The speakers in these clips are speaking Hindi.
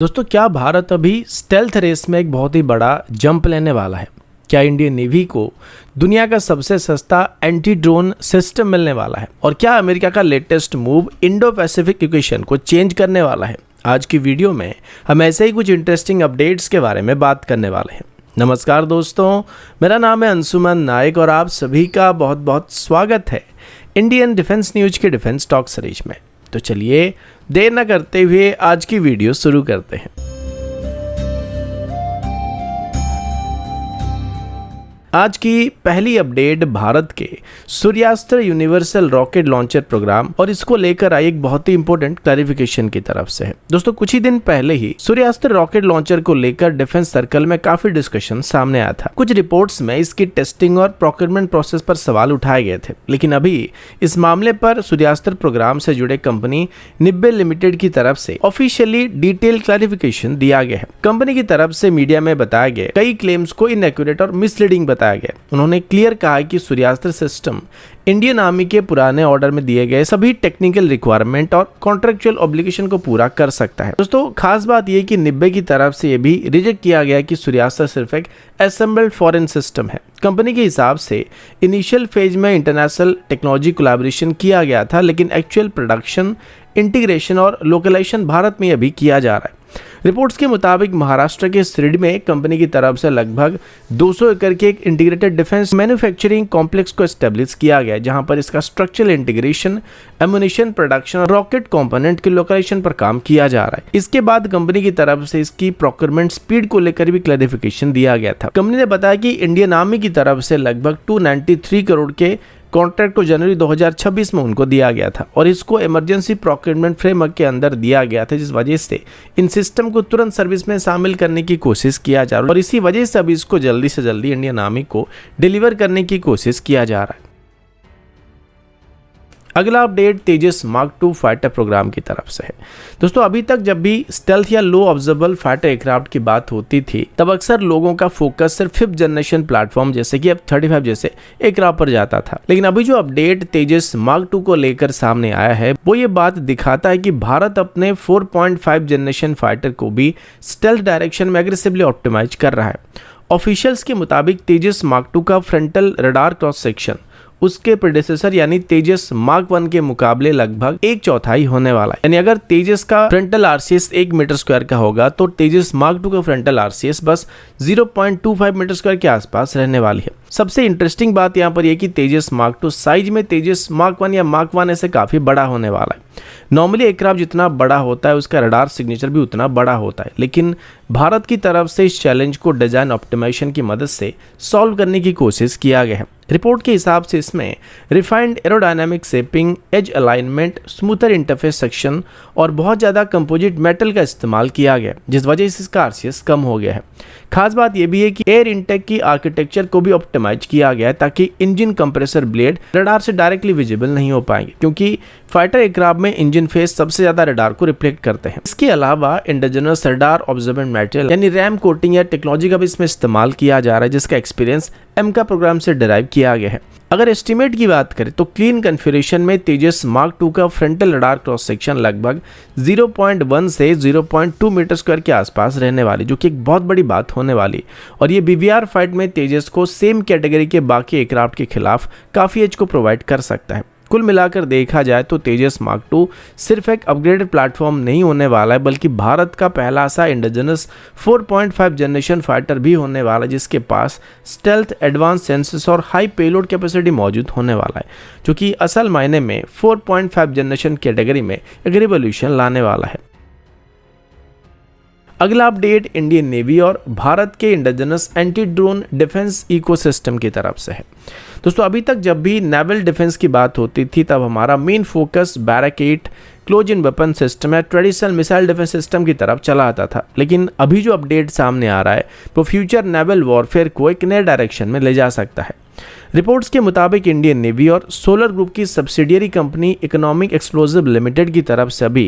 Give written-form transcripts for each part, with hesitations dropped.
दोस्तों, क्या भारत अभी स्टेल्थ रेस में एक बहुत ही बड़ा जंप लेने वाला है? क्या इंडियन नेवी को दुनिया का सबसे सस्ता एंटी ड्रोन सिस्टम मिलने वाला है? और क्या अमेरिका का latest move Indo Pacific equation को चेंज करने वाला है? आज की वीडियो में हम ऐसे ही कुछ इंटरेस्टिंग अपडेट्स के बारे में बात करने वाले हैं। नमस्कार दोस्तों, मेरा नाम है अंशुमन नायक और आप सभी का बहुत बहुत स्वागत है इंडियन डिफेंस न्यूज के डिफेंस टॉक सीरीज में। तो चलिए देर न करते हुए आज की वीडियो शुरू करते हैं। आज की पहली अपडेट भारत के सूर्यास्त्र यूनिवर्सल रॉकेट लॉन्चर प्रोग्राम और इसको लेकर आई एक बहुत ही इंपॉर्टेंट क्लैरिफिकेशन की तरफ से है। दोस्तों, कुछ ही दिन पहले ही सूर्यास्त्र रॉकेट लॉन्चर को लेकर डिफेंस सर्कल में काफी डिस्कशन सामने आया था। कुछ रिपोर्ट्स में इसकी टेस्टिंग और प्रोक्योरमेंट प्रोसेस पर सवाल उठाए गए थे, लेकिन अभी इस मामले पर सूर्यास्त्र प्रोग्राम से जुड़े कंपनी निब्बे लिमिटेड की तरफ से ऑफिशियली डिटेल क्लैरिफिकेशन दिया गया है। कंपनी की तरफ से मीडिया में बताए गए कई क्लेम्स को इनएक्यूरेट और मिसलीडिंग बताया गया। उन्होंने क्लियर कहा कि सूर्यास्त्र सिस्टम इंडियन आर्मी के पुराने ऑर्डर में दिए गए सभी टेक्निकल रिक्वायरमेंट और कॉन्ट्रेक्चुअल ऑब्लिगेशन को पूरा कर सकता है। दोस्तों, खास बात यह कि निब्बे की तरफ से यह भी रिजेक्ट किया गया कि सूर्यास्त्र सिर्फ एक असेंबल्ड फॉरेन सिस्टम है। कंपनी के हिसाब से इनिशियल फेज में इंटरनेशनल टेक्नोलॉजी कोलैबोरेशन किया गया था, लेकिन एक्चुअल प्रोडक्शन, इंटीग्रेशन और लोकलाइजेशन भारत में अभी किया जा रहा है। रिपोर्ट्स के मुताबिक महाराष्ट्र के शिरडी में कंपनी की तरफ से लगभग 200 एकड़ के एक इंटीग्रेटेड डिफेंस मैन्युफैक्चरिंग कॉम्प्लेक्स को एस्टेब्लिश किया गया है, जहां पर इसका स्ट्रक्चरल इंटीग्रेशन, एम्युनिशन प्रोडक्शन और रॉकेट कंपोनेंट के लोकेशन पर काम किया जा रहा है। इसके बाद कंपनी की तरफ से इसकी प्रोक्योरमेंट स्पीड को लेकर भी क्लैरिफिकेशन दिया गया था। कंपनी ने बताया कि इंडियन आर्मी की तरफ से लगभग 293 करोड़ के कॉन्ट्रैक्ट को जनवरी 2026 में उनको दिया गया था और इसको इमरजेंसी प्रोक्योरमेंट फ्रेमवर्क के अंदर दिया गया था, जिस वजह से इन सिस्टम को तुरंत सर्विस में शामिल करने की कोशिश किया जा रहा है और इसी वजह से अभी इसको जल्दी से जल्दी इंडियन आर्मी को डिलीवर करने की कोशिश किया जा रहा है। अगला अपडेट तेजस मार्क 2 फाइटर प्रोग्राम की तरफ से है। दोस्तों, अभी तक जब भी स्टेल्थ या लो ऑब्जर्वेबल फाइटर एयरक्राफ्ट की बात होती थी, तब अक्सर लोगों का फोकस सिर्फ 5th जनरेशन प्लेटफॉर्म जैसे कि F-35 जैसे एयरक्राफ्ट पर जाता था। लेकिन अभी जो अपडेट तेजस मार्क 2 को लेकर सामने आया है, वो ये बात दिखाता है कि भारत अपने 4.5 जनरेशन फाइटर को भी स्टेल्थ डायरेक्शन में एग्रेसिवली ऑप्टिमाइज कर रहा है। ऑफिशियल्स के मुताबिक तेजस मार्क 2 का फ्रंटल रडार क्रॉस सेक्शन उसके प्रेडेसेसर यानी तेजस मार्क 1 के मुकाबले लगभग 1/4 होने वाला है। यानी अगर तेजस का फ्रंटल आरसीएस 1 मीटर स्क्वायर का होगा, तो तेजस मार्क 2 का फ्रंटल आरसीएस बस 0.25 मीटर स्क्वायर के आसपास रहने वाली है। सबसे इंटरेस्टिंग बात यहाँ पर यह कि तेजस मार्क 2 साइज में तेजस मार्क 1 या मार्क 1 से काफी बड़ा होने वाला है। नॉर्मली एयरक्राफ्ट जितना बड़ा होता है, उसका रडार सिग्नेचर भी उतना बड़ा होता है, लेकिन भारत की तरफ से इस चैलेंज को डिजाइन ऑप्टिमाइजेशन की मदद से सॉल्व करने की कोशिश किया गया है। रिपोर्ट के हिसाब से इसमें refined aerodynamic shaping, edge alignment, smoother interface section और बहुत ज़्यादा कंपोजिट मेटल का इस्तेमाल किया गया, जिस वजह से इसका आरसीएस कम हो गया है। खास बात यह भी है कि एयर इंटेक की आर्किटेक्चर को भी ऑप्टिमाइज किया गया है, ताकि इंजन कंप्रेसर ब्लेड रडार से डायरेक्टली विजिबल नहीं हो पाएंगे, क्योंकि फाइटर एयरक्राफ्ट में इंजन फेस सबसे ज्यादा रडार को रिफ्लेक्ट करते हैं। इसके अलावा इंडिजिनस रडार ऑब्जर्वेंट मटेरियल यानी रैम कोटिंग या टेक्नोलॉजी का भी इसमें इस्तेमाल किया जा रहा है, जिसका एक्सपीरियंस एमका प्रोग्राम से डिराइव किया गया है। अगर एस्टिमेट की बात करें तो क्लीन कन्फिगरेशन में तेजस मार्क 2 का फ्रंटल रडार क्रॉस सेक्शन लगभग 0.1 से 0.2 मीटर स्क्वायर के आसपास रहने वाली, जो कि एक बहुत बड़ी बात होने वाली। और ये बीवीआर फाइट में तेजस को सेम कैटेगरी के बाकी एयरक्राफ्ट के खिलाफ काफी एज को प्रोवाइड कर सकता है। कुल मिलाकर देखा जाए तो तेजस मार्क 2 सिर्फ एक अपग्रेडेड प्लेटफॉर्म नहीं होने वाला है, बल्कि भारत का पहला सा इंडिजिनस 4.5 जनरेशन फाइटर भी होने वाला है, जिसके पास स्टेल्थ, एडवांस सेंसेस और हाई पेलोड कैपेसिटी मौजूद होने वाला है, जो कि असल मायने में 4.5 जनरेशन कैटेगरी में एक रिवॉल्यूशन लाने वाला है। अगला अपडेट इंडियन नेवी और भारत के indigenous anti drone defence ecosystem की तरफ से है। दोस्तों, अभी तक जब भी नेवल डिफेंस की बात होती थी, तब हमारा main focus barrack 8 close in weapon system या ट्रेडिशनल मिसाइल डिफेंस सिस्टम की तरफ चला आता था। लेकिन अभी जो अपडेट सामने आ रहा है, वो फ्यूचर नेवल वॉरफेयर को एक नए डायरेक्शन में ले जा सकता है। रिपोर्ट्स के मुताबिक इंडियन नेवी और सोलर ग्रुप की subsidiary company economic explosive limited की तरफ से अभी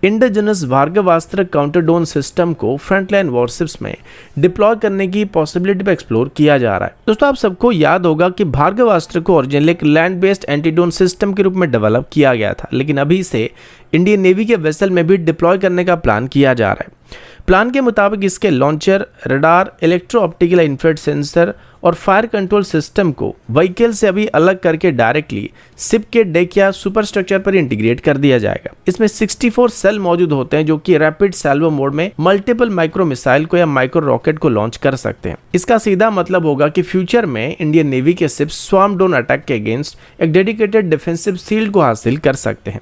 indigenous Bhargavastra counter drone system को फ्रंटलाइन वॉरशिप्स में डिप्लॉय करने की पॉसिबिलिटी पर एक्सप्लोर किया जा रहा है। दोस्तों, आप सबको याद होगा कि भार्गवास्त्र को ओरिजिनली एक land based anti drone system के रूप में डेवलप किया गया था, लेकिन अभी इसे इंडियन नेवी के वेसल में भी डिप्लॉय करने का प्लान किया जा रहा है। प्लान के मुताबिक इसके launcher, radar, electro optical infrared sensor और फायर कंट्रोल सिस्टम को व्हीकल से अभी अलग करके डायरेक्टली शिप के डेक या सुपरस्ट्रक्चर पर इंटीग्रेट कर दिया जाएगा। इसमें 64 सेल मौजूद होते हैं जो कि रैपिड सैल्वो मोड में मल्टीपल माइक्रो मिसाइल को या माइक्रो रॉकेट को लॉन्च कर सकते हैं। इसका सीधा मतलब होगा कि फ्यूचर में इंडियन नेवी के शिप स्वार्म ड्रोन अटैक के अगेंस्ट एक डेडिकेटेड डिफेंसिव शील्ड को हासिल कर सकते हैं।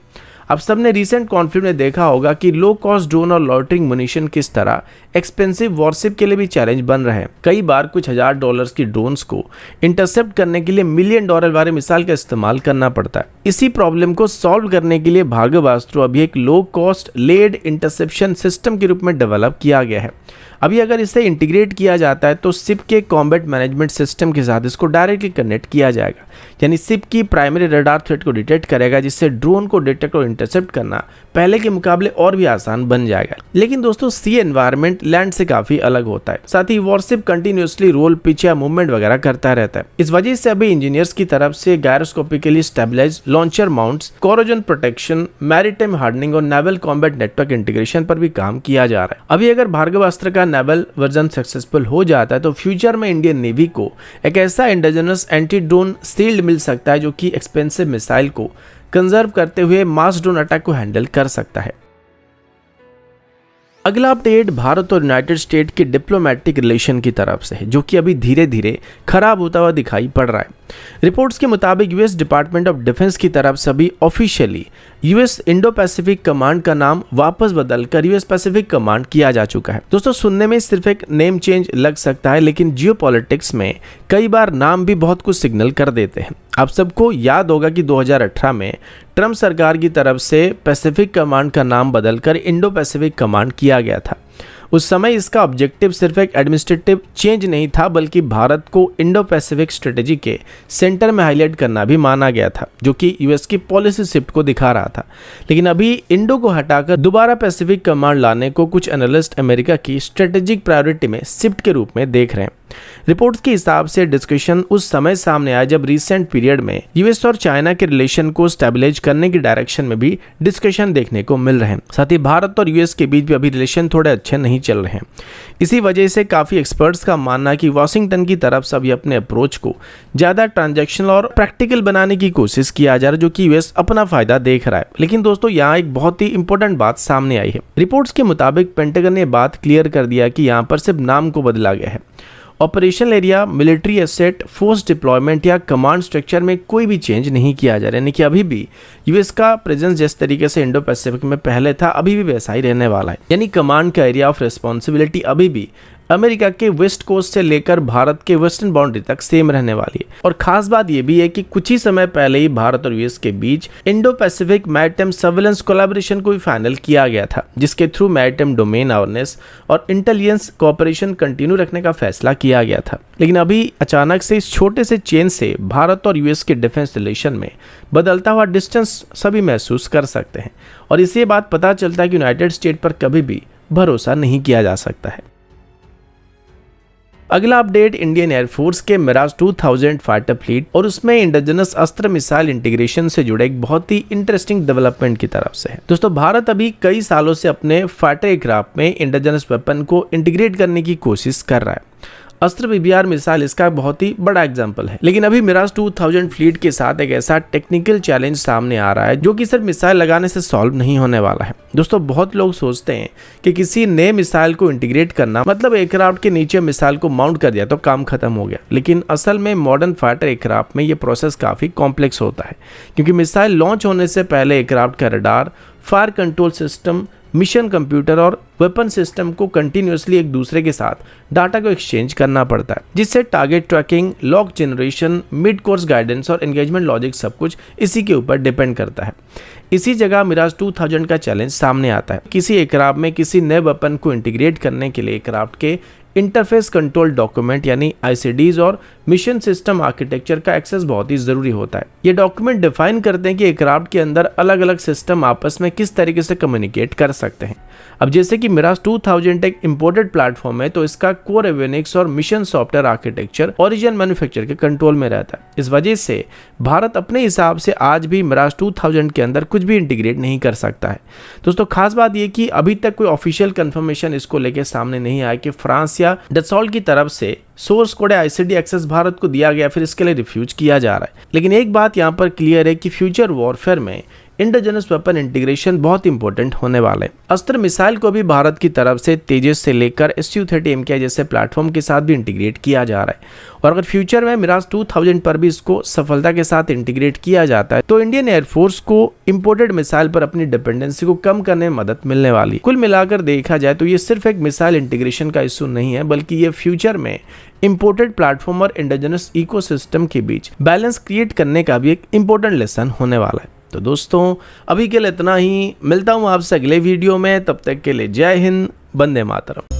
आप सबने रिसेंट कॉन्फ्लिक्ट में देखा होगा कि लो कॉस्ट ड्रोन और लॉटरिंग मुनिशन किस तरह एक्सपेंसिव वॉरशिप के लिए भी चैलेंज बन रहे हैं। कई बार कुछ $1000 की ड्रोन्स को इंटरसेप्ट करने के लिए $1 मिलियन वाले मिसाइल का इस्तेमाल करना पड़ता है। इसी प्रॉब्लम को सॉल्व करने के लिए भार्गवास्त्र अभी एक low cost led interception system के रूप में डेवलप किया गया है। अभी अगर इसे इंटीग्रेट किया जाता है तो शिप के कॉम्बैट मैनेजमेंट सिस्टम के साथ इसको डायरेक्टली कनेक्ट किया जाएगा, यानी शिप की प्राइमरी रडार थ्रेट को डिटेक्ट करेगा, जिससे ड्रोन को डिटेक्ट और इंटरसेप्ट करना पहले के मुकाबले और भी आसान बन जाएगा। लेकिन दोस्तों, सी एनवायरनमेंट लैंड से काफी अलग होता है, साथ ही वॉरशिप कंटिन्यूअसली रोल, पिच या मूवमेंट वगैरह करता रहता है। इस वजह से अभी इंजीनियर्स की तरफ से gyroscopically stabilize launcher mounts, corrosion protection, maritime hardening और नेवल कॉम्बैट नेटवर्क इंटीग्रेशन पर भी काम किया जा रहा है। अभी अगर भार्गवास्त्र का नेवल वर्जन सक्सेसफुल हो जाता है तो फ्यूचर में इंडियन नेवी को एक ऐसा इंडिजिनस एंटी ड्रोन शील्ड मिल सकता है जो कि एक्सपेंसिव मिसाइल को कंजर्व करते हुए मास ड्रोन अटैक को हैंडल कर सकता है। अगला अपडेट भारत और यूनाइटेड स्टेट के डिप्लोमेटिक रिलेशन की तरफ से है, जो कि अभी धीरे धीरे खराब होता हुआ दिखाई पड़ रहा है। रिपोर्ट्स के मुताबिक यूएस डिपार्टमेंट ऑफ डिफेंस की तरफ से अभी officially US Indo Pacific command का नाम वापस बदलकर यूएस पैसिफिक कमांड किया जा चुका है। दोस्तों, सुनने में सिर्फ एक नेम चेंज लग सकता है, लेकिन जियोपॉलिटिक्स में कई बार नाम भी बहुत कुछ सिग्नल कर देते हैं। आप सबको याद होगा कि 2018 में ट्रम्प सरकार की तरफ से पैसिफिक कमांड का नाम बदलकर इंडो पैसिफिक कमांड किया गया था। उस समय इसका ऑब्जेक्टिव सिर्फ एक एडमिनिस्ट्रेटिव चेंज नहीं था, बल्कि भारत को इंडो पैसिफिक स्ट्रेटेजी के सेंटर में हाईलाइट करना भी माना गया था, जो कि यूएस की पॉलिसी शिफ्ट को दिखा रहा था। लेकिन अभी इंडो को हटाकर दोबारा पैसिफिक कमांड लाने को कुछ एनालिस्ट अमेरिका की स्ट्रेटेजिक प्रायोरिटी में शिफ्ट के रूप में देख रहे हैं। रिपोर्ट्स के हिसाब से डिस्कशन उस समय सामने आया जब रिसेंट पीरियड में यूएस और चाइना के रिलेशन को स्टेबलाइज करने की डायरेक्शन में भी डिस्कशन देखने को मिल रहे हैं। साथ ही भारत और यूएस के बीच भी अभी रिलेशन थोड़े अच्छे नहीं चल रहे हैं। इसी वजह से काफी एक्सपर्ट्स का मानना है कि वॉशिंगटन की तरफ से अभी अपने अप्रोच को ज्यादा ट्रांजैक्शनल और प्रैक्टिकल बनाने की कोशिश किया जा रहा है, जो कि यूएस अपना फायदा देख रहा है। लेकिन दोस्तों, यहाँ एक बहुत ही इंपॉर्टेंट बात सामने आई है। रिपोर्ट्स के मुताबिक पेंटागन ने बात क्लियर कर दिया कि यहाँ पर सिर्फ नाम को बदला गया है। Operational area, military asset, force deployment या कमांड स्ट्रक्चर में कोई भी चेंज नहीं किया जा रहा है, यानी कि अभी भी यूएस का प्रेजेंस जिस तरीके से इंडो पैसिफिक में पहले था अभी भी वैसा ही रहने वाला है। यानी कमांड का एरिया ऑफ रिस्पॉन्सिबिलिटी अभी भी अमेरिका के वेस्ट कोस्ट से लेकर भारत के वेस्टर्न बाउंड्री तक सेम रहने वाली है। और खास बात यह भी है कि कुछ ही समय पहले ही भारत और यूएस के बीच Indo Pacific maritime surveillance collaboration को भी फाइनल किया गया था, जिसके थ्रू मैरिटाइम डोमेन अवेयरनेस और इंटेलिजेंस कोऑपरेशन कंटिन्यू रखने का फैसला किया गया था। लेकिन अभी अचानक से इस छोटे से चेंज से भारत और यूएस के डिफेंस रिलेशन में बदलता हुआ डिस्टेंस सभी महसूस कर सकते हैं, और इससे बात पता चलता है कि यूनाइटेड स्टेट पर कभी भी भरोसा नहीं किया जा सकता है। अगला अपडेट इंडियन एयरफोर्स के मिराज 2000 फाइटर फ्लीट और उसमें इंडिजिनस अस्त्र मिसाइल इंटीग्रेशन से जुड़े एक बहुत ही इंटरेस्टिंग डेवलपमेंट की तरफ से है। दोस्तों, भारत अभी कई सालों से अपने फाइटर एयरक्राफ्ट में इंडिजिनस वेपन को इंटीग्रेट करने की कोशिश कर रहा है। अस्त्र बीबीआर मिसाइल इसका बहुत ही बड़ा एग्जाम्पल है। लेकिन अभी मिराज 2000 फ्लीट के साथ एक ऐसा टेक्निकल चैलेंज सामने आ रहा है जो कि सिर्फ मिसाइल लगाने से सॉल्व नहीं होने वाला है। दोस्तों, बहुत लोग सोचते हैं कि किसी नए मिसाइल को इंटीग्रेट करना मतलब एयरक्राफ्ट के नीचे मिसाइल को माउंट कर दिया तो काम खत्म हो गया। लेकिन असल में मॉडर्न फाइटर एयरक्राफ्ट में ये प्रोसेस काफी कॉम्प्लेक्स होता है, क्योंकि मिसाइल लॉन्च होने से पहले एयरक्राफ्ट का radar, fire control system, mission computer और वेपन सिस्टम को कंटिन्यूअसली एक दूसरे के साथ डाटा को एक्सचेंज करना पड़ता है, जिससे target tracking, lock generation, mid course guidance और एंगेजमेंट लॉजिक सब कुछ इसी के ऊपर डिपेंड करता है। इसी जगह मिराज 2000 का चैलेंज सामने आता है। किसी एयरक्राफ्ट में किसी नए वेपन को इंटीग्रेट करने के लिए एयरक्राफ्ट के इंटरफेस कंट्रोल डॉक्यूमेंट यानी ICDs और मिशन सिस्टम आर्किटेक्चर का एक्सेस बहुत ही ज़रूरी होता है। ये डॉक्यूमेंट डिफाइन करते हैं कि एयरक्राफ्ट के अंदर अलग अलग सिस्टम आपस में किस तरीके से कम्युनिकेट कर सकते हैं। अब जैसे कि मिराज 2000 एक इंपोर्टेड प्लेटफॉर्म है, तो इसका कोर एवियोनिक्स और mission software architecture origin manufacture के कंट्रोल में रहता है। इस वजह से भारत अपने हिसाब से आज भी मिराज 2000 के अंदर कुछ भी इंटीग्रेट नहीं कर सकता है। दोस्तों खास बात यह कि अभी तक कोई ऑफिशियल कंफर्मेशन इसको लेके सामने नहीं आया कि फ्रांस या डसॉल्ट की तरफ से source code ICD access Bharat को दिया गया फिर इसके लिए रिफ्यूज किया जा रहा है। लेकिन एक बात यहाँ पर क्लियर है कि फ्यूचर वॉरफेयर में इंडिजिनस वेपन इंटीग्रेशन बहुत इंपॉर्टेंट होने वाला है। अस्त्र मिसाइल को भी भारत की तरफ से तेजस से लेकर Su-30 MKI जैसे प्लेटफॉर्म के साथ भी इंटीग्रेट किया जा रहा है और अगर फ्यूचर में मिराज 2000 पर भी इसको सफलता के साथ इंटीग्रेट किया जाता है तो इंडियन एयरफोर्स को इंपोर्टेड मिसाइल पर अपनी डिपेंडेंसी को कम करने में मदद मिलने वाली है। कुल मिलाकर देखा जाए तो ये सिर्फ एक मिसाइल इंटीग्रेशन का इशू नहीं है, बल्कि ये फ्यूचर में इंपोर्टेड प्लेटफॉर्म और इंडिजिनस इकोसिस्टम के बीच बैलेंस क्रिएट करने का भी एक इंपॉर्टेंट लेसन होने वाला है। तो दोस्तों अभी के लिए इतना ही, मिलता हूँ आपसे अगले वीडियो में, तब तक के लिए जय हिंद, वंदे मातरम।